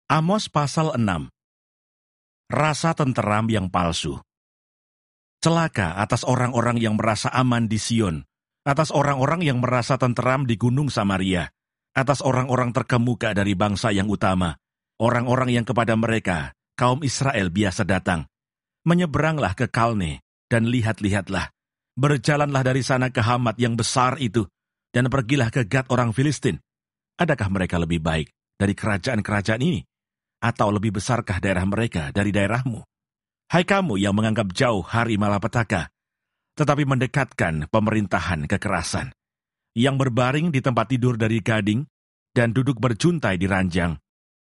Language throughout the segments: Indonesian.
Amos pasal 6. Rasa tenteram yang palsu. Celaka atas orang-orang yang merasa aman di Sion, atas orang-orang yang merasa tenteram di Gunung Samaria, atas orang-orang terkemuka dari bangsa yang utama, orang-orang yang kepada mereka, kaum Israel biasa datang. Menyeberanglah ke Kalne, dan lihat-lihatlah. Berjalanlah dari sana ke Hamat yang besar itu, dan pergilah ke Gad orang Filistin. Adakah mereka lebih baik dari kerajaan-kerajaan ini? Atau lebih besarkah daerah mereka dari daerahmu? Hai kamu yang menganggap jauh hari malapetaka, tetapi mendekatkan pemerintahan kekerasan, yang berbaring di tempat tidur dari gading, dan duduk berjuntai di ranjang,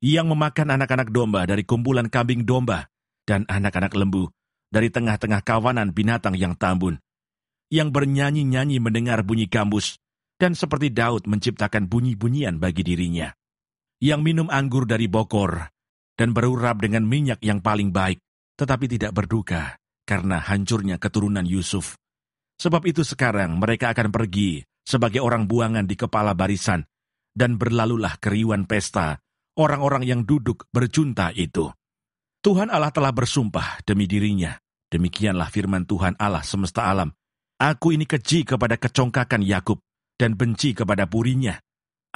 yang memakan anak-anak domba dari kumpulan kambing domba, dan anak-anak lembu dari tengah-tengah kawanan binatang yang tambun, yang bernyanyi-nyanyi mendengar bunyi gambus, dan seperti Daud menciptakan bunyi-bunyian bagi dirinya, yang minum anggur dari bokor, dan berurap dengan minyak yang paling baik, tetapi tidak berduka karena hancurnya keturunan Yusuf. Sebab itu sekarang mereka akan pergi sebagai orang buangan di kepala barisan, dan berlalulah keriuhan pesta orang-orang yang duduk berjunta itu. Tuhan Allah telah bersumpah demi dirinya, demikianlah firman Tuhan Allah semesta alam. Aku ini keji kepada kecongkakan Yakub, dan benci kepada purinya.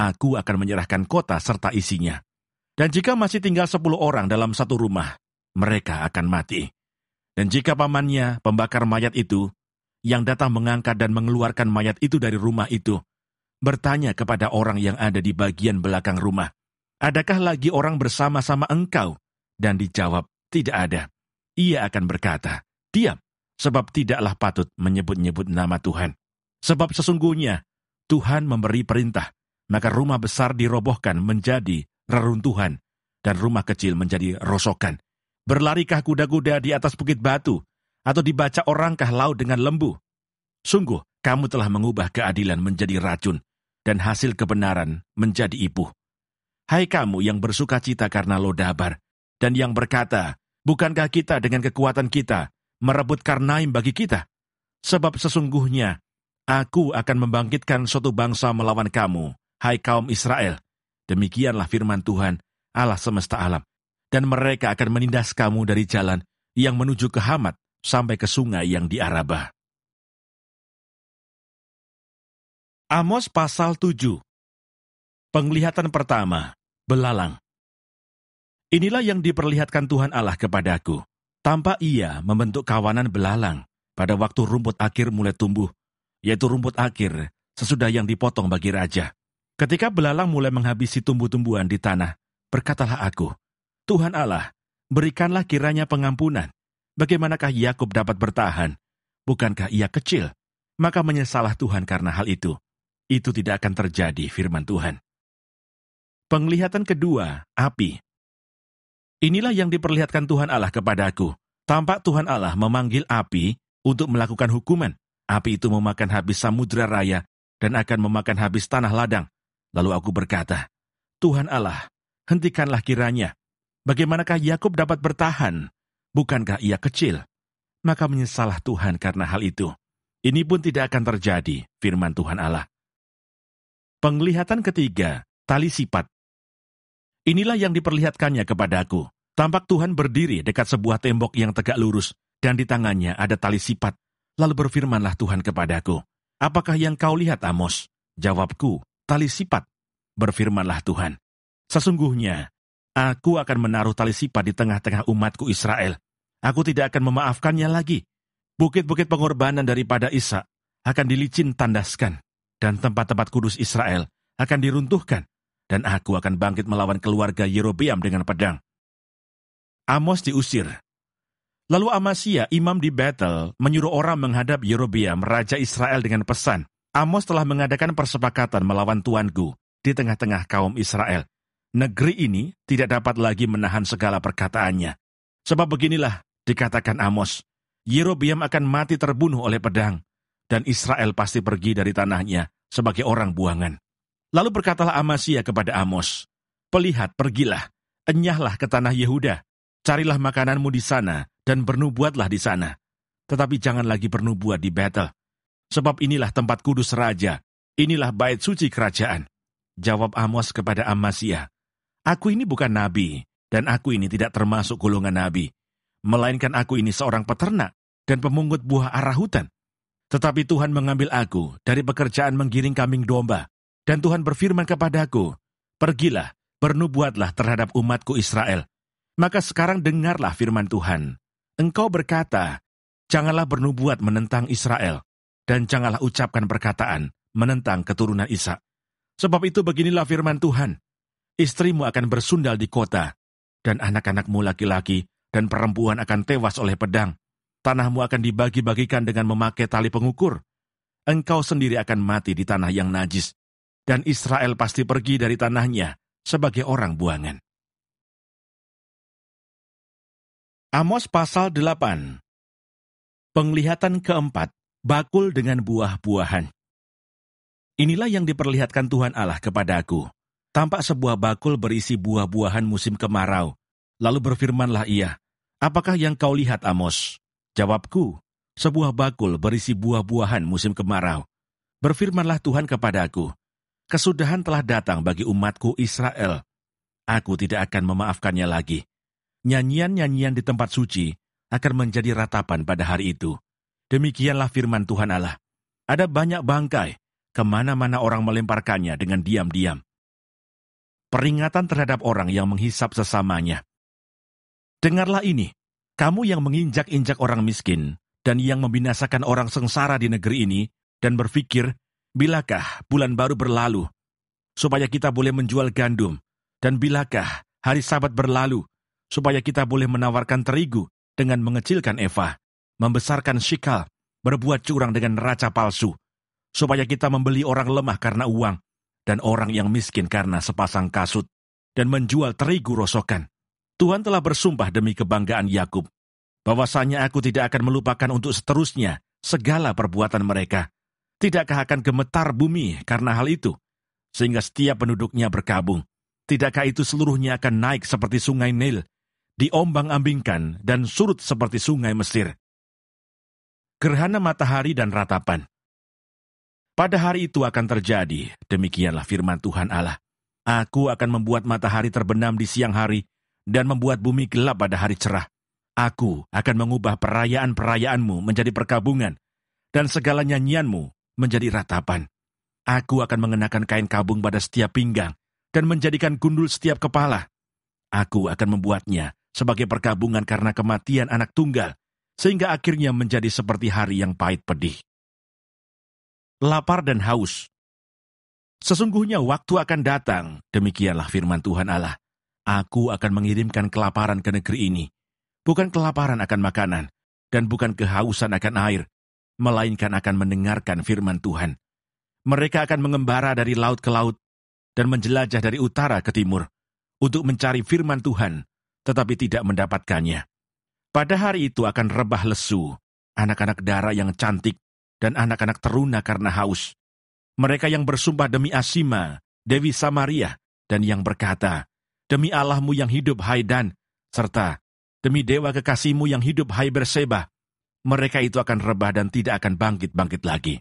Aku akan menyerahkan kota serta isinya. Dan jika masih tinggal 10 orang dalam satu rumah, mereka akan mati. Dan jika pamannya, pembakar mayat itu, yang datang mengangkat dan mengeluarkan mayat itu dari rumah itu, bertanya kepada orang yang ada di bagian belakang rumah, adakah lagi orang bersama-sama engkau? Dan dijawab, tidak ada. Ia akan berkata, diam, sebab tidaklah patut menyebut-nyebut nama Tuhan. Sebab sesungguhnya, Tuhan memberi perintah, maka rumah besar dirobohkan menjadi reruntuhan, dan rumah kecil menjadi rosokan. Berlarikah kuda-kuda di atas bukit batu, atau dibaca orangkah laut dengan lembu? Sungguh, kamu telah mengubah keadilan menjadi racun, dan hasil kebenaran menjadi ipuh. Hai kamu yang bersuka cita karena Lodabar, dan yang berkata, bukankah kita dengan kekuatan kita merebut Karnaim bagi kita? Sebab sesungguhnya, aku akan membangkitkan suatu bangsa melawan kamu, hai kaum Israel. Demikianlah firman Tuhan, Allah semesta alam. Dan mereka akan menindas kamu dari jalan yang menuju ke Hamat sampai ke sungai yang di Arabah. Amos pasal 7. Penglihatan pertama, belalang. Inilah yang diperlihatkan Tuhan Allah kepadaku. Tampak ia membentuk kawanan belalang pada waktu rumput akhir mulai tumbuh, yaitu rumput akhir sesudah yang dipotong bagi raja. Ketika belalang mulai menghabisi tumbuh-tumbuhan di tanah, berkatalah aku, Tuhan Allah, berikanlah kiranya pengampunan. Bagaimanakah Yakub dapat bertahan? Bukankah ia kecil? Maka menyesalah Tuhan karena hal itu. Itu tidak akan terjadi, firman Tuhan. Penglihatan kedua, api. Inilah yang diperlihatkan Tuhan Allah kepadaku. Tampak Tuhan Allah memanggil api untuk melakukan hukuman. Api itu memakan habis samudra raya dan akan memakan habis tanah ladang. Lalu aku berkata, Tuhan Allah, hentikanlah kiranya. Bagaimanakah Yakub dapat bertahan? Bukankah ia kecil? Maka menyesalah Tuhan karena hal itu. Ini pun tidak akan terjadi, firman Tuhan Allah. Penglihatan ketiga, tali sipat. Inilah yang diperlihatkannya kepadaku. Tampak Tuhan berdiri dekat sebuah tembok yang tegak lurus, dan di tangannya ada tali sipat. Lalu berfirmanlah Tuhan kepadaku, apakah yang kau lihat, Amos? Jawabku, tali sipat. Berfirmanlah Tuhan, sesungguhnya, aku akan menaruh tali sipat di tengah-tengah umatku Israel. Aku tidak akan memaafkannya lagi. Bukit-bukit pengorbanan daripada Ishak akan dilicin tandaskan, dan tempat-tempat kudus Israel akan diruntuhkan, dan aku akan bangkit melawan keluarga Yerobeam dengan pedang. Amos diusir. Lalu Amasya, imam di Betel, menyuruh orang menghadap Yerobeam, raja Israel dengan pesan, Amos telah mengadakan persepakatan melawan tuanku di tengah-tengah kaum Israel. Negeri ini tidak dapat lagi menahan segala perkataannya. Sebab beginilah dikatakan Amos, Yerobeam akan mati terbunuh oleh pedang, dan Israel pasti pergi dari tanahnya sebagai orang buangan. Lalu berkatalah Amasya kepada Amos, Pelihat, pergilah, enyahlah ke tanah Yehuda, carilah makananmu di sana, dan bernubuatlah di sana. Tetapi jangan lagi bernubuat di Betel. Sebab inilah tempat kudus raja, inilah bait suci kerajaan. Jawab Amos kepada Amasya, aku ini bukan nabi, Dan aku ini tidak termasuk golongan nabi, melainkan aku ini seorang peternak dan pemungut buah arah hutan. Tetapi Tuhan mengambil aku dari pekerjaan menggiring kambing domba, dan Tuhan berfirman kepadaku, pergilah, bernubuatlah terhadap umatku Israel. Maka sekarang dengarlah firman Tuhan. Engkau berkata, janganlah bernubuat menentang Israel, dan janganlah ucapkan perkataan menentang keturunan Ishak. Sebab itu beginilah firman Tuhan, istrimu akan bersundal di kota, dan anak-anakmu laki-laki dan perempuan akan tewas oleh pedang. Tanahmu akan dibagi-bagikan dengan memakai tali pengukur. Engkau sendiri akan mati di tanah yang najis, dan Israel pasti pergi dari tanahnya sebagai orang buangan. Amos pasal 8. Penglihatan keempat, bakul dengan buah-buahan. Inilah yang diperlihatkan Tuhan Allah kepadaku. Tampak sebuah bakul berisi buah-buahan musim kemarau. Lalu berfirmanlah ia, apakah yang kau lihat, Amos? Jawabku, sebuah bakul berisi buah-buahan musim kemarau. Berfirmanlah Tuhan kepadaku, kesudahan telah datang bagi umatku Israel. Aku tidak akan memaafkannya lagi. Nyanyian-nyanyian di tempat suci akan menjadi ratapan pada hari itu. Demikianlah firman Tuhan Allah. Ada banyak bangkai, kemana-mana orang melemparkannya dengan diam-diam. Peringatan terhadap orang yang menghisap sesamanya. Dengarlah ini, kamu yang menginjak-injak orang miskin, dan yang membinasakan orang sengsara di negeri ini, dan berpikir, bilakah bulan baru berlalu, supaya kita boleh menjual gandum, dan bilakah hari Sabat berlalu, supaya kita boleh menawarkan terigu dengan mengecilkan eva, membesarkan shikal, berbuat curang dengan neraca palsu, supaya kita membeli orang lemah karena uang, dan orang yang miskin karena sepasang kasut, dan menjual terigu rosokan. Tuhan telah bersumpah demi kebanggaan Yakub, bahwasanya aku tidak akan melupakan untuk seterusnya segala perbuatan mereka. Tidakkah akan gemetar bumi karena hal itu, sehingga setiap penduduknya berkabung? Tidakkah itu seluruhnya akan naik seperti sungai Nil, diombang-ambingkan dan surut seperti sungai Mesir? Gerhana matahari dan ratapan. Pada hari itu akan terjadi, demikianlah firman Tuhan Allah. Aku akan membuat matahari terbenam di siang hari, dan membuat bumi gelap pada hari cerah. Aku akan mengubah perayaan-perayaanmu menjadi perkabungan, dan segala nyanyianmu menjadi ratapan. Aku akan mengenakan kain kabung pada setiap pinggang, dan menjadikan gundul setiap kepala. Aku akan membuatnya sebagai perkabungan karena kematian anak tunggal, sehingga akhirnya menjadi seperti hari yang pahit pedih. Lapar dan haus. Sesungguhnya waktu akan datang, demikianlah firman Tuhan Allah. Aku akan mengirimkan kelaparan ke negeri ini. Bukan kelaparan akan makanan, dan bukan kehausan akan air, melainkan akan mendengarkan firman Tuhan. Mereka akan mengembara dari laut ke laut, dan menjelajah dari utara ke timur, untuk mencari firman Tuhan, tetapi tidak mendapatkannya. Pada hari itu akan rebah lesu, anak-anak dara yang cantik, dan anak-anak teruna karena haus. Mereka yang bersumpah demi Asima, Dewi Samaria, dan yang berkata, demi Allahmu yang hidup, hai Dan, serta demi dewa kekasihmu yang hidup, hai Berseba, mereka itu akan rebah dan tidak akan bangkit-bangkit lagi.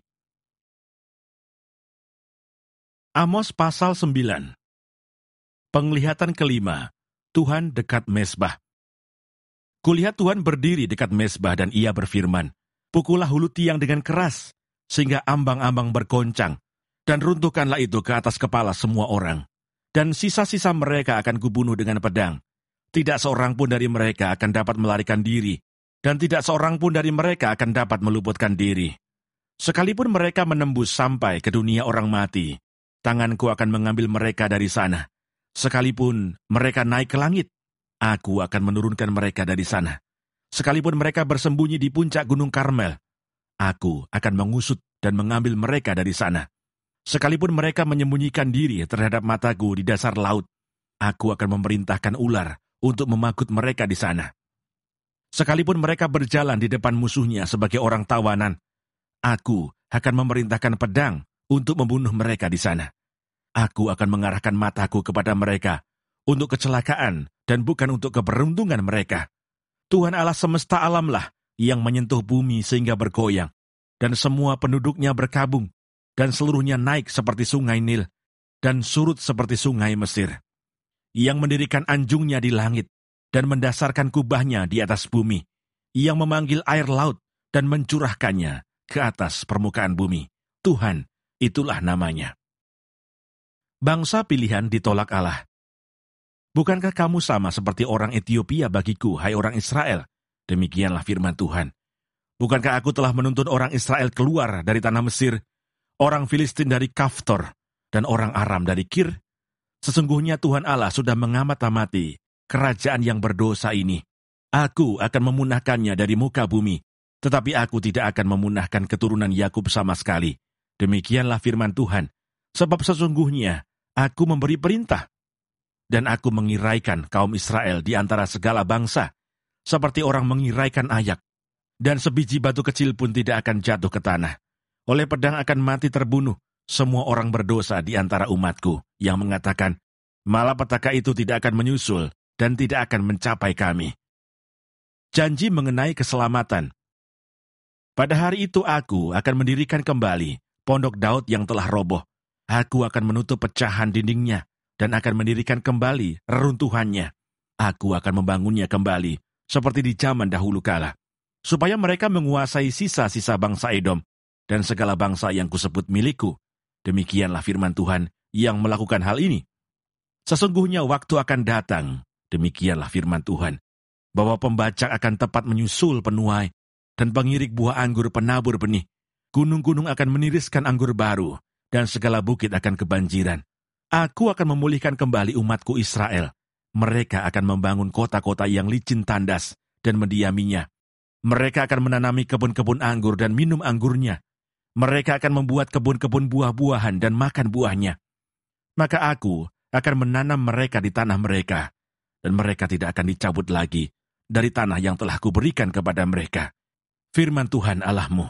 Amos pasal 9. Penglihatan kelima, Tuhan dekat mezbah. Kulihat Tuhan berdiri dekat mezbah dan ia berfirman, pukullah hulu tiang dengan keras, sehingga ambang-ambang bergoncang, dan runtuhkanlah itu ke atas kepala semua orang. Dan sisa-sisa mereka akan kubunuh dengan pedang. Tidak seorang pun dari mereka akan dapat melarikan diri, dan tidak seorang pun dari mereka akan dapat meluputkan diri. Sekalipun mereka menembus sampai ke dunia orang mati, tanganku akan mengambil mereka dari sana. Sekalipun mereka naik ke langit, aku akan menurunkan mereka dari sana. Sekalipun mereka bersembunyi di puncak gunung Karmel, aku akan mengusut dan mengambil mereka dari sana. Sekalipun mereka menyembunyikan diri terhadap mataku di dasar laut, aku akan memerintahkan ular untuk memakut mereka di sana. Sekalipun mereka berjalan di depan musuhnya sebagai orang tawanan, aku akan memerintahkan pedang untuk membunuh mereka di sana. Aku akan mengarahkan mataku kepada mereka untuk kecelakaan dan bukan untuk keberuntungan mereka. Tuhan Allah semesta alamlah yang menyentuh bumi sehingga bergoyang, dan semua penduduknya berkabung, dan seluruhnya naik seperti sungai Nil, dan surut seperti sungai Mesir. yang mendirikan anjungnya di langit dan mendasarkan kubahnya di atas bumi, yang memanggil air laut dan mencurahkannya ke atas permukaan bumi. Tuhan, itulah namanya. Bangsa pilihan ditolak Allah. Bukankah kamu sama seperti orang Etiopia bagiku, hai orang Israel? Demikianlah firman Tuhan. Bukankah aku telah menuntun orang Israel keluar dari tanah Mesir, orang Filistin dari Kaftor, dan orang Aram dari Kir? Sesungguhnya Tuhan Allah sudah mengamat-amati kerajaan yang berdosa ini. Aku akan memunahkannya dari muka bumi, tetapi aku tidak akan memunahkan keturunan Yakub sama sekali. Demikianlah firman Tuhan, sebab sesungguhnya aku memberi perintah, dan aku mengiraikan kaum Israel di antara segala bangsa, seperti orang mengiraikan ayak. Dan sebiji batu kecil pun tidak akan jatuh ke tanah. Oleh pedang akan mati terbunuh semua orang berdosa di antara umatku, yang mengatakan, malapetaka itu tidak akan menyusul dan tidak akan mencapai kami. Janji mengenai keselamatan. Pada hari itu aku akan mendirikan kembali pondok Daud yang telah roboh. Aku akan menutup pecahan dindingnya dan akan mendirikan kembali reruntuhannya. Aku akan membangunnya kembali seperti di zaman dahulu kala, supaya mereka menguasai sisa-sisa bangsa Edom dan segala bangsa yang kusebut milikku. Demikianlah firman Tuhan yang melakukan hal ini. Sesungguhnya waktu akan datang, demikianlah firman Tuhan, bahwa pembajak akan tepat menyusul penuai, dan pengirik buah anggur penabur benih. Gunung-gunung akan meniriskan anggur baru, dan segala bukit akan kebanjiran. Aku akan memulihkan kembali umatku Israel. Mereka akan membangun kota-kota yang licin tandas dan mendiaminya. Mereka akan menanami kebun-kebun anggur dan minum anggurnya. Mereka akan membuat kebun-kebun buah-buahan dan makan buahnya. Maka aku akan menanam mereka di tanah mereka, dan mereka tidak akan dicabut lagi dari tanah yang telah kuberikan kepada mereka. Firman Tuhan Allahmu.